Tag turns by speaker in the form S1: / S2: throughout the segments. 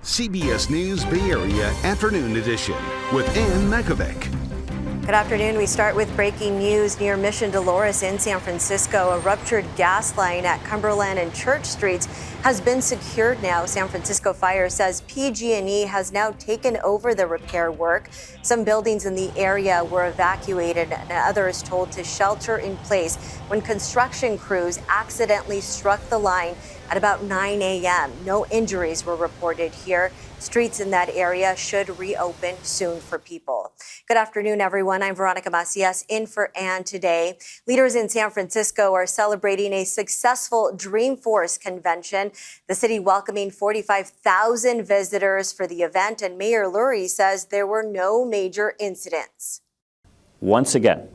S1: CBS News Bay Area Afternoon Edition with Ann Mekovic.
S2: Good afternoon. We start with breaking news near Mission Dolores in San Francisco. A ruptured gas line at Cumberland and Church Streets has been secured now. San Francisco Fire says PG&E has now taken over the repair work. Some buildings in the area were evacuated and others told to shelter in place when construction crews accidentally struck the line at about 9 a.m. No injuries were reported here. Streets in that area should reopen soon for people. Good afternoon, everyone. I'm Veronica Macias in for Ann today. Leaders in San Francisco are celebrating a successful Dreamforce convention. The city welcoming 45,000 visitors for the event, and Mayor Lurie says there were no major incidents.
S3: Once again,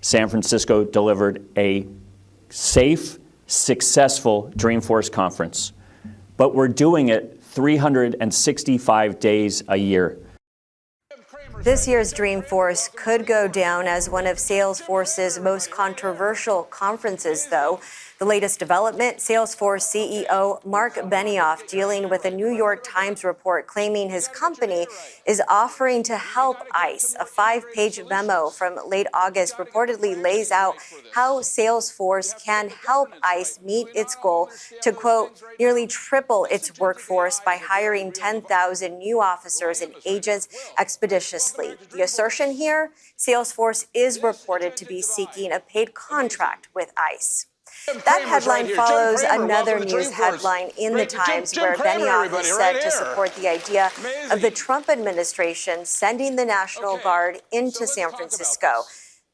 S3: San Francisco delivered a safe, successful Dreamforce conference, but we're doing it 365 days a year.
S2: This year's Dreamforce could go down as one of Salesforce's most controversial conferences, though. The latest development, Salesforce CEO Mark Benioff dealing with a New York Times report claiming his company is offering to help ICE. A 5-page memo from late August reportedly lays out how Salesforce can help ICE meet its goal to, quote, nearly triple its workforce by hiring 10,000 new officers and agents expeditiously. The assertion here, Salesforce is reported to be seeking a paid contract with ICE. That headline follows another news headline in the Times where Benioff is said to support the idea of the Trump administration sending the National Guard into San Francisco.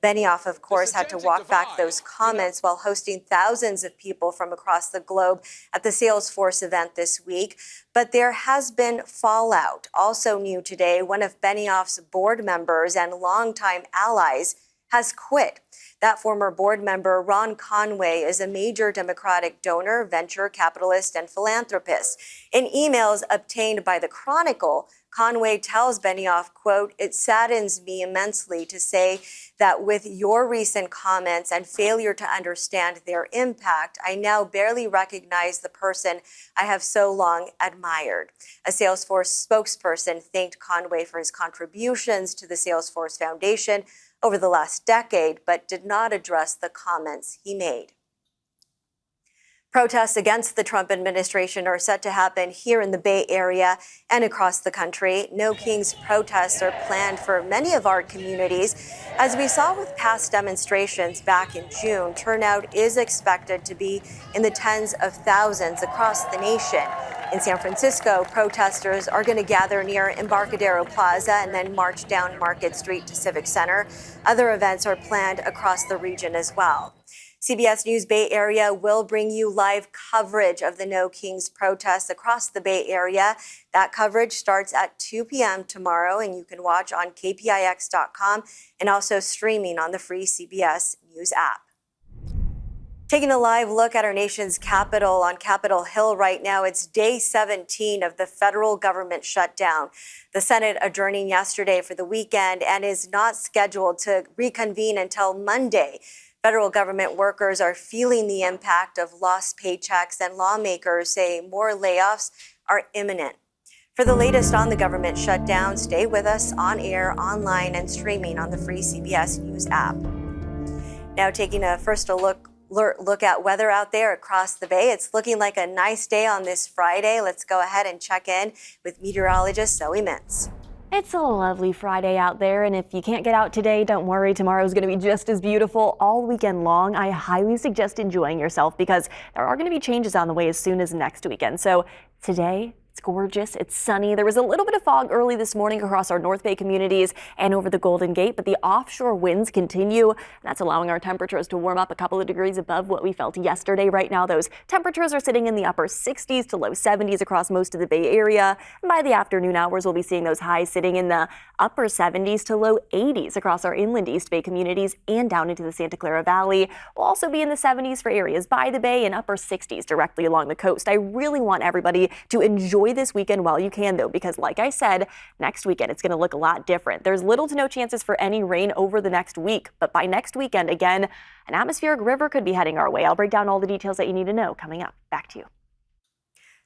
S2: Benioff, of course, had to walk back those comments while hosting thousands of people from across the globe at the Salesforce event this week. But there has been fallout. Also new today, one of Benioff's board members and longtime allies has quit. That former board member, Ron Conway, is a major Democratic donor, venture capitalist, and philanthropist. In emails obtained by the Chronicle, Conway tells Benioff, quote, it saddens me immensely to say that with your recent comments and failure to understand their impact, I now barely recognize the person I have so long admired. A Salesforce spokesperson thanked Conway for his contributions to the Salesforce Foundation over the last decade, but did not address the comments he made. Protests against the Trump administration are set to happen here in the Bay Area and across the country. No Kings protests are planned for many of our communities. As we saw with past demonstrations back in June, turnout is expected to be in the tens of thousands across the nation. In San Francisco, protesters are going to gather near Embarcadero Plaza and then march down Market Street to Civic Center. Other events are planned across the region as well. CBS News Bay Area will bring you live coverage of the No Kings protests across the Bay Area. That coverage starts at 2 p.m. tomorrow, and you can watch on kpix.com and also streaming on the free CBS News app. Taking a live look at our nation's capital on Capitol Hill right now, it's day 17 of the federal government shutdown. The Senate adjourning yesterday for the weekend and is not scheduled to reconvene until Monday. Federal government workers are feeling the impact of lost paychecks, and lawmakers say more layoffs are imminent. For the latest on the government shutdown, stay with us on air, online, and streaming on the free CBS News app. Now taking a first look at weather out there across the Bay. It's looking like a nice day on this Friday. Let's go ahead and check in with meteorologist Zoe Mintz.
S4: It's a lovely Friday out there, and if you can't get out today, don't worry. Tomorrow's going to be just as beautiful all weekend long. I highly suggest enjoying yourself because there are going to be changes on the way as soon as next weekend. So today, it's gorgeous. It's sunny. There was a little bit of fog early this morning across our North Bay communities and over the Golden Gate, but the offshore winds continue. That's allowing our temperatures to warm up a couple of degrees above what we felt yesterday. Right now, those temperatures are sitting in the upper 60s to low 70s across most of the Bay Area. And by the afternoon hours, we'll be seeing those highs sitting in the upper 70s to low 80s across our inland East Bay communities and down into the Santa Clara Valley. We'll also be in the 70s for areas by the Bay and upper 60s directly along the coast. I really want everybody to enjoy this weekend while you can, though, because like I said, next weekend it's going to look a lot different. There's little to no chances for any rain over the next week, but by next weekend, again, an atmospheric river could be heading our way. I'll break down all the details that you need to know coming up. Back to you.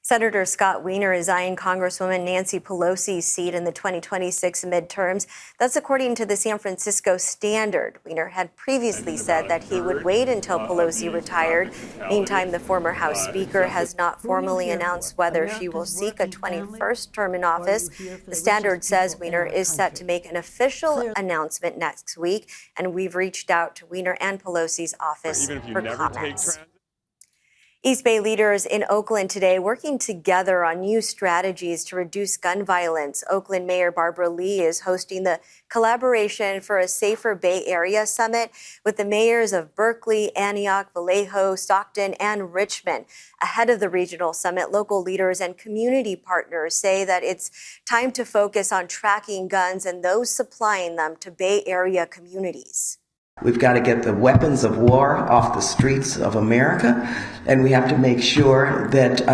S2: Senator Scott Wiener is eyeing Congresswoman Nancy Pelosi's seat in the 2026 midterms. That's according to the San Francisco Standard. Wiener had previously said that he would wait until Pelosi retired. Meantime, the former House Speaker has not formally announced whether she will seek a 21st term in office. The Standard says Wiener is set to make an official announcement next week, and we've reached out to Wiener and Pelosi's office for comments. East Bay leaders in Oakland today working together on new strategies to reduce gun violence. Oakland Mayor Barbara Lee is hosting the Collaboration for a Safer Bay Area Summit with the mayors of Berkeley, Antioch, Vallejo, Stockton, and Richmond. Ahead of the regional summit, local leaders and community partners say that it's time to focus on tracking guns and those supplying them to Bay Area communities.
S5: We've got to get the weapons of war off the streets of America, and we have to make sure that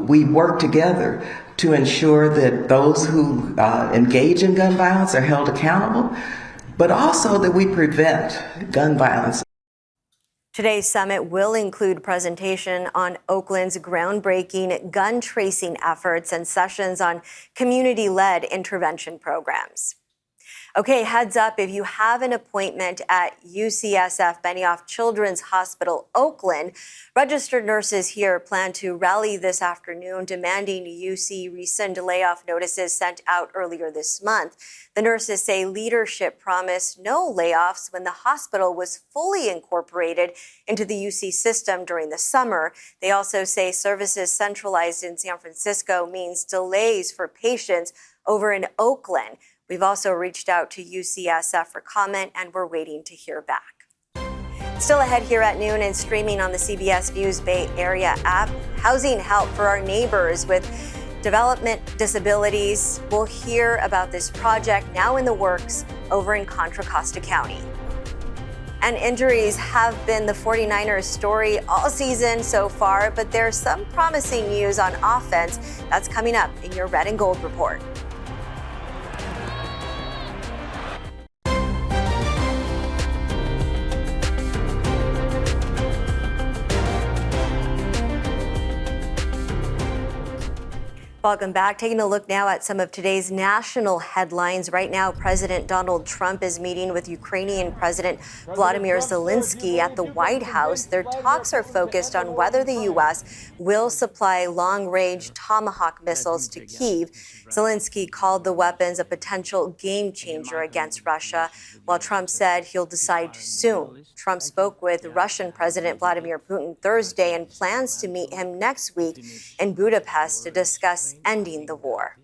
S5: we work together to ensure that those who engage in gun violence are held accountable, but also that we prevent gun violence.
S2: Today's summit will include presentation on Oakland's groundbreaking gun tracing efforts and sessions on community-led intervention programs. Okay, heads up, if you have an appointment at UCSF Benioff Children's Hospital, Oakland, registered nurses here plan to rally this afternoon demanding UC rescind layoff notices sent out earlier this month. The nurses say leadership promised no layoffs when the hospital was fully incorporated into the UC system during the summer. They also say services centralized in San Francisco means delays for patients over in Oakland. We've also reached out to UCSF for comment, and we're waiting to hear back. Still ahead here at noon and streaming on the CBS News Bay Area app, housing help for our neighbors with development disabilities. We'll hear about this project now in the works over in Contra Costa County. And injuries have been the 49ers story all season so far, but there's some promising news on offense. That's coming up in your Red and Gold report. Welcome back. Taking a look now at some of today's national headlines. Right now, President Donald Trump is meeting with Ukrainian President Vladimir Zelensky at the White House. Their talks are focused on whether the U.S. will supply long-range Tomahawk missiles to Kyiv. Zelensky called the weapons a potential game changer against Russia, while Trump said he'll decide soon. Trump spoke with Russian President Vladimir Putin Thursday and plans to meet him next week in Budapest to discuss ending the war.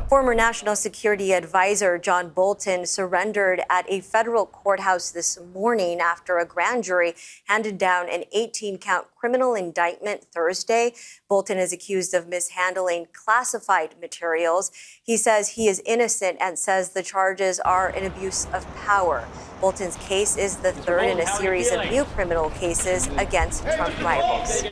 S2: Former National Security Advisor John Bolton surrendered at a federal courthouse this morning after a grand jury handed down an 18-count criminal indictment Thursday. Bolton is accused of mishandling classified materials. He says he is innocent and says the charges are an abuse of power. Bolton's case is the third in a series of new criminal cases against Trump rivals.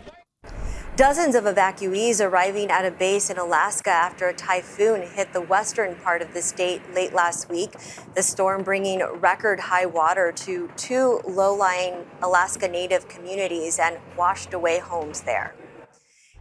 S2: Dozens of evacuees arriving at a base in Alaska after a typhoon hit the western part of the state late last week. The storm bringing record high water to two low-lying Alaska Native communities and washed away homes there.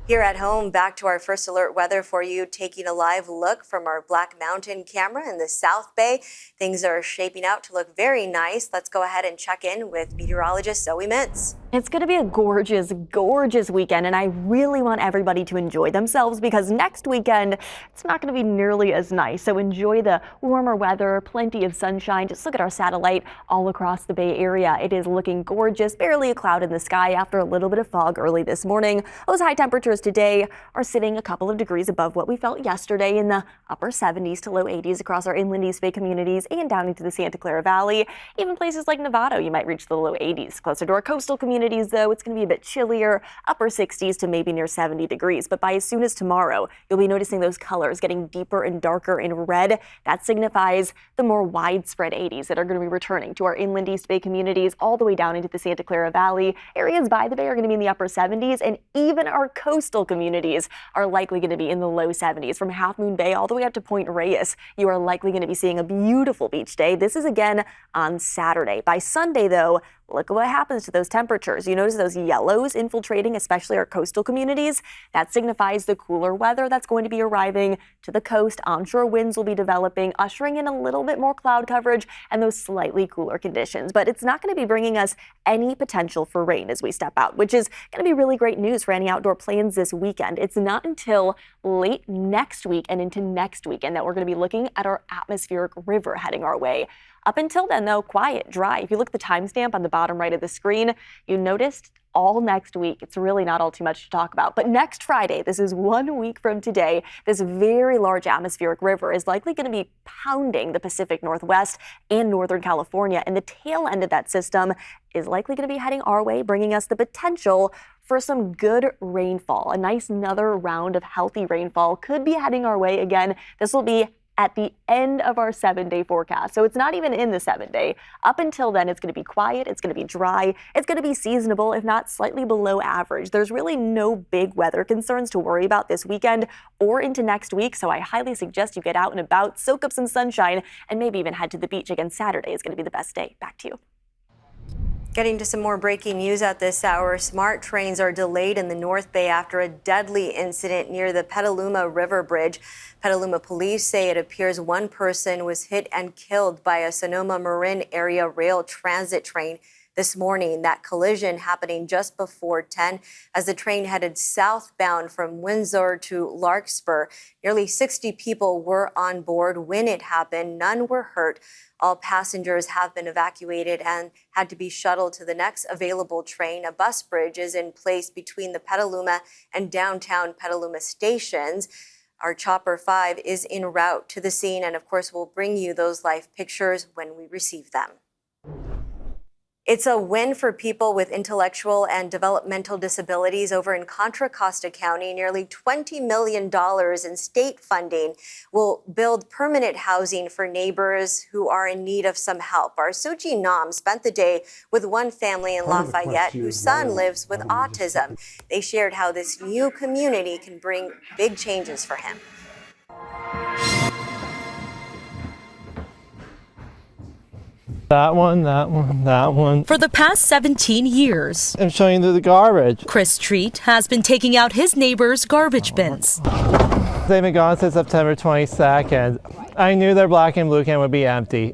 S2: Here at home, back to our first alert weather for you, taking a live look from our Black Mountain camera in the South Bay. Things are shaping out to look very nice. Let's go ahead and check in with meteorologist Zoe Mintz.
S4: It's going to be a gorgeous, gorgeous weekend, and I really want everybody to enjoy themselves because next weekend, it's not going to be nearly as nice. So enjoy the warmer weather, plenty of sunshine. Just look at our satellite all across the Bay Area. It is looking gorgeous, barely a cloud in the sky after a little bit of fog early this morning. Those high temperatures today are sitting a couple of degrees above what we felt yesterday in the upper 70s to low 80s across our inland East Bay communities and down into the Santa Clara Valley. Even places like Novato, you might reach the low 80s. Closer to our coastal communities, though, it's going to be a bit chillier, upper 60s to maybe near 70 degrees. But by as soon as tomorrow, you'll be noticing those colors getting deeper and darker in red. That signifies the more widespread 80s that are going to be returning to our inland East Bay communities all the way down into the Santa Clara Valley. Areas by the Bay are going to be in the upper 70s, and even our coastal communities are likely going to be in the low 70s. From Half Moon Bay all the way up to Point Reyes, you are likely going to be seeing a beautiful beach day. This is again on Saturday. By Sunday, though, look at what happens to those temperatures. You notice those yellows infiltrating, especially our coastal communities. That signifies the cooler weather that's going to be arriving to the coast. Onshore winds will be developing, ushering in a little bit more cloud coverage and those slightly cooler conditions. But it's not going to be bringing us any potential for rain as we step out, which is going to be really great news for any outdoor plans this weekend. It's not until late next week and into next weekend that we're going to be looking at our atmospheric river heading our way. Up until then, though, quiet, dry. If you look at the timestamp on the bottom right of the screen, you noticed all next week. It's really not all too much to talk about. But next Friday, this is 1 week from today, this very large atmospheric river is likely going to be pounding the Pacific Northwest and Northern California. And the tail end of that system is likely going to be heading our way, bringing us the potential for some good rainfall. A nice another round of healthy rainfall could be heading our way again. This will be at the end of our 7-day forecast. So it's not even in the 7-day. Up until then, it's going to be quiet, it's going to be dry, it's going to be seasonable, if not slightly below average. There's really no big weather concerns to worry about this weekend or into next week, so I highly suggest you get out and about, soak up some sunshine, and maybe even head to the beach. Again, Saturday is going to be the best day. Back to you.
S2: Getting to some more breaking news at this hour. Smart trains are delayed in the North Bay after a deadly incident near the Petaluma River Bridge. Petaluma police say it appears one person was hit and killed by a Sonoma Marin area rail transit train this morning. That collision happening just before 10 as the train headed southbound from Windsor to Larkspur. Nearly 60 people were on board when it happened. None were hurt. All passengers have been evacuated and had to be shuttled to the next available train. A bus bridge is in place between the Petaluma and downtown Petaluma stations. Our Chopper 5 is en route to the scene, and of course, we'll bring you those live pictures when we receive them. It's a win for people with intellectual and developmental disabilities. Over in Contra Costa County, nearly $20 million in state funding will build permanent housing for neighbors who are in need of some help. Our Suji Nam spent the day with one family in Lafayette whose son lives with autism. They shared how this new community can bring big changes for him.
S6: That one.
S7: For the past 17 years,
S6: I'm showing you the garbage.
S7: Chris Treat has been taking out his neighbors' garbage bins.
S6: They've been gone since September 22nd. I knew their black and blue can would be empty.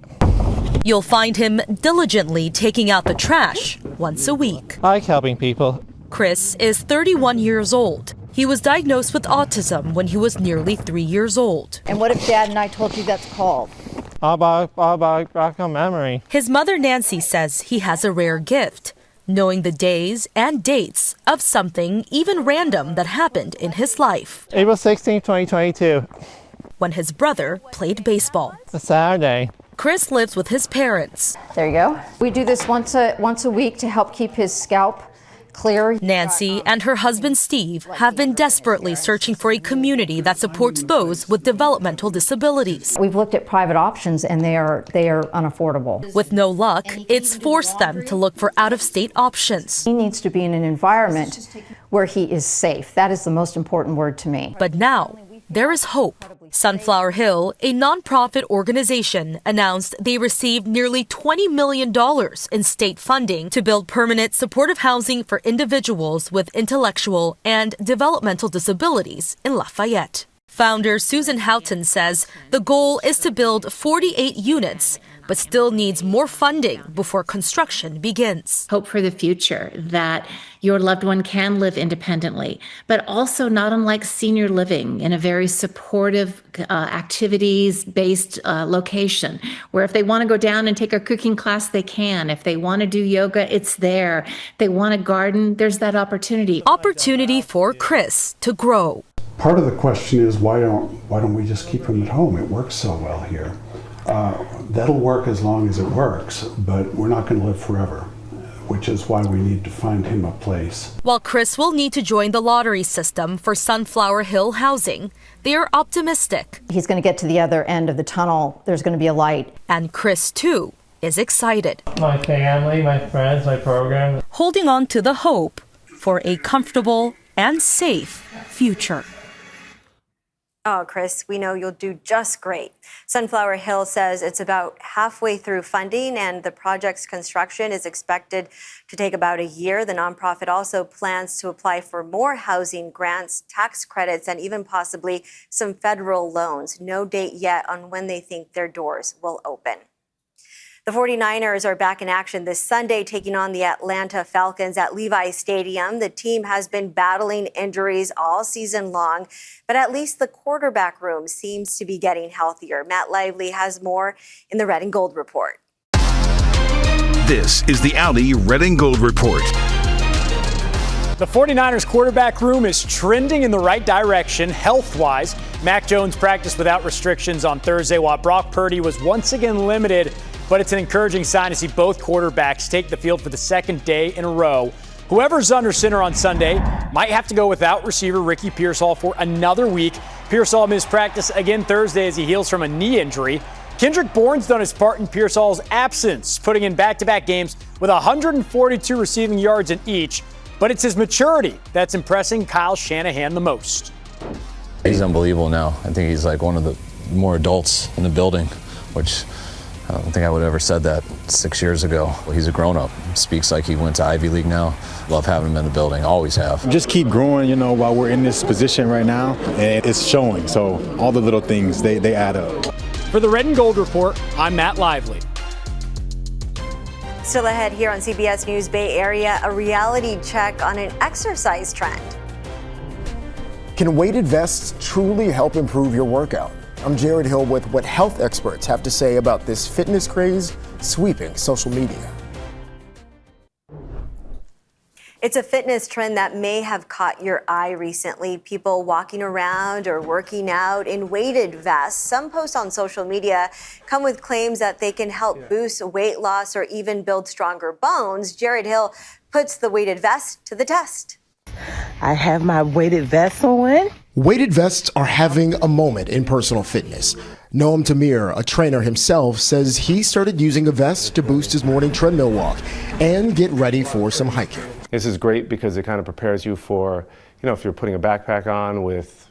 S7: You'll find him diligently taking out the trash once a week.
S6: I like helping people.
S7: Chris is 31 years old. He was diagnosed with autism when he was nearly 3 years old.
S8: And what if Dad and I told you that's called?
S6: All back on memory.
S7: His mother Nancy says he has a rare gift, knowing the days and dates of something even random that happened in his life.
S6: April 16, 2022.
S7: When his brother played baseball.
S6: A Saturday.
S7: Chris lives with his parents.
S8: There you go. We do this once a week to help keep his scalp clear.
S7: Nancy and her husband Steve have been desperately searching for a community that supports those with developmental disabilities.
S8: We've looked at private options and they are unaffordable.
S7: With no luck, it's forced them to look for out-of-state options.
S8: He needs to be in an environment where he is safe. That is the most important word to me.
S7: But now, there is hope. Sunflower Hill, a nonprofit organization, announced they received nearly $20 million in state funding to build permanent supportive housing for individuals with intellectual and developmental disabilities in Lafayette. Founder Susan Houghton says the goal is to build 48 units, but still needs more funding before construction begins.
S9: Hope for the future that your loved one can live independently, but also not unlike senior living in a very supportive activities-based location, where if they want to go down and take a cooking class, they can. If they want to do yoga, it's there. If they want to garden, there's that opportunity.
S7: Opportunity for Chris to grow.
S10: Part of the question is why don't we just keep him at home? It works so well here. That'll work as long as it works, but we're not going to live forever, which is why we need to find him a place.
S7: While Chris will need to join the lottery system for Sunflower Hill housing, they are optimistic.
S8: He's going to get to the other end of the tunnel. There's going to be a light.
S7: And Chris, too, is excited.
S6: My family, my friends, my program.
S7: Holding on to the hope for a comfortable and safe future.
S2: Oh, Chris, we know you'll do just great. Sunflower Hill says it's about halfway through funding and the project's construction is expected to take about a year. The nonprofit also plans to apply for more housing grants, tax credits, and even possibly some federal loans. No date yet on when they think their doors will open. The 49ers are back in action this Sunday, taking on the Atlanta Falcons at Levi's Stadium. The team has been battling injuries all season long, but at least the quarterback room seems to be getting healthier. Matt Lively has more in the Red and Gold Report.
S1: This is the Audi Red and Gold Report.
S11: The 49ers quarterback room is trending in the right direction health-wise. Mac Jones practiced without restrictions on Thursday, while Brock Purdy was once again limited. But it's an encouraging sign to see both quarterbacks take the field for the second day in a row. Whoever's under center on Sunday might have to go without receiver Ricky Pearsall for another week. Pearsall missed practice again Thursday as he heals from a knee injury. Kendrick Bourne's done his part in Pearsall's absence, putting in back-to-back games with 142 receiving yards in each. But it's his maturity that's impressing Kyle Shanahan the most.
S12: He's unbelievable now. I think he's like one of the more adults in the building, which I don't think I would have ever said that 6 years ago. He's a grown-up. Speaks like he went to Ivy League now. Love having him in the building. Always have.
S13: Just keep growing, while we're in this position right now, and it's showing. So all the little things, they add up.
S11: For the Red and Gold Report, I'm Matt Lively.
S2: Still ahead here on CBS News Bay Area, a reality check on an exercise trend.
S14: Can weighted vests truly help improve your workout? I'm Jared Hill with what health experts have to say about this fitness craze sweeping social media.
S2: It's a fitness trend that may have caught your eye recently. People walking around or working out in weighted vests. Some posts on social media come with claims that they can help boost weight loss or even build stronger bones. Jared Hill puts the weighted vest to the test.
S15: I have my weighted vest on.
S14: Weighted vests are having a moment in personal fitness. Noam Tamir, a trainer himself, says he started using a vest to boost his morning treadmill walk and get ready for some hiking.
S16: This is great because it kind of prepares you for, if you're putting a backpack on with,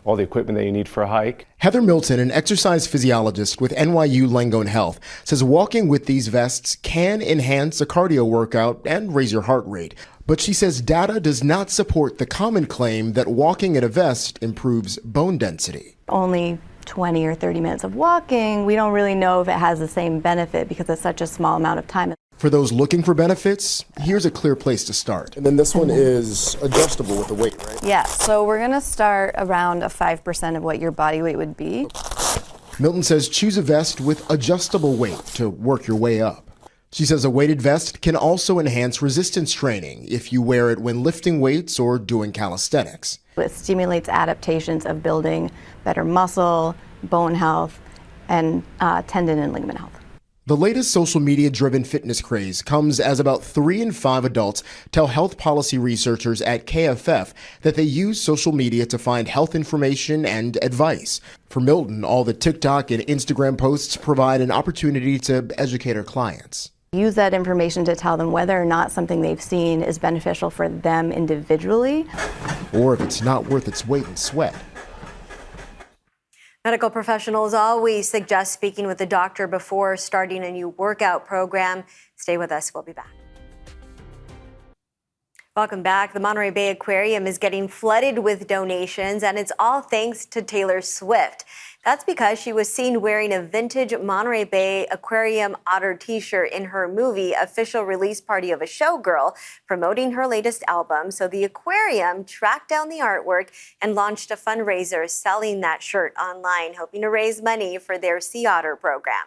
S16: all the equipment that you need for a hike.
S14: Heather Milton, an exercise physiologist with NYU Langone Health, says walking with these vests can enhance a cardio workout and raise your heart rate. But she says data does not support the common claim that walking in a vest improves bone density.
S4: Only 20 or 30 minutes of walking, we don't really know if it has the same benefit because it's such a small amount of time.
S14: For those looking for benefits, here's a clear place to start. And then this one is adjustable with the weight, right?
S4: Yeah, so we're gonna start around a 5% of what your body weight would be.
S14: Milton says choose a vest with adjustable weight to work your way up. She says a weighted vest can also enhance resistance training if you wear it when lifting weights or doing calisthenics.
S4: It stimulates adaptations of building better muscle, bone health, and tendon and ligament health.
S14: The latest social media-driven fitness craze comes as about 3 in 5 adults tell health policy researchers at KFF that they use social media to find health information and advice. For Milton, all the TikTok and Instagram posts provide an opportunity to educate her clients.
S4: Use that information to tell them whether or not something they've seen is beneficial for them individually.
S14: Or if it's not worth its weight in sweat.
S2: Medical professionals always suggest speaking with a doctor before starting a new workout program. Stay with us. We'll be back. Welcome back. The Monterey Bay Aquarium is getting flooded with donations, and it's all thanks to Taylor Swift. That's because she was seen wearing a vintage Monterey Bay Aquarium otter t-shirt in her movie Official Release Party of a Showgirl, promoting her latest album. So the aquarium tracked down the artwork and launched a fundraiser selling that shirt online, hoping to raise money for their sea otter program.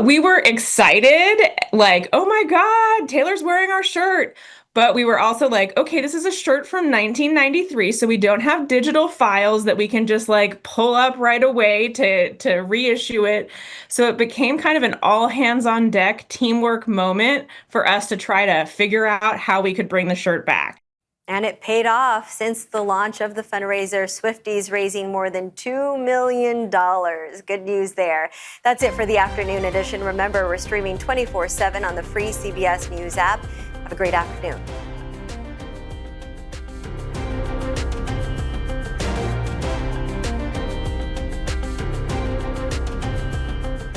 S17: We were excited, like, oh my God, Taylor's wearing our shirt. But we were also like, okay, this is a shirt from 1993, so we don't have digital files that we can just like pull up right away to reissue it. So it became kind of an all hands on deck teamwork moment for us to try to figure out how we could bring the shirt back.
S2: And it paid off. Since the launch of the fundraiser, Swifties raising more than $2 million. Good news there. That's it for the afternoon edition. Remember, we're streaming 24/7 on the free CBS News app. Have a great afternoon.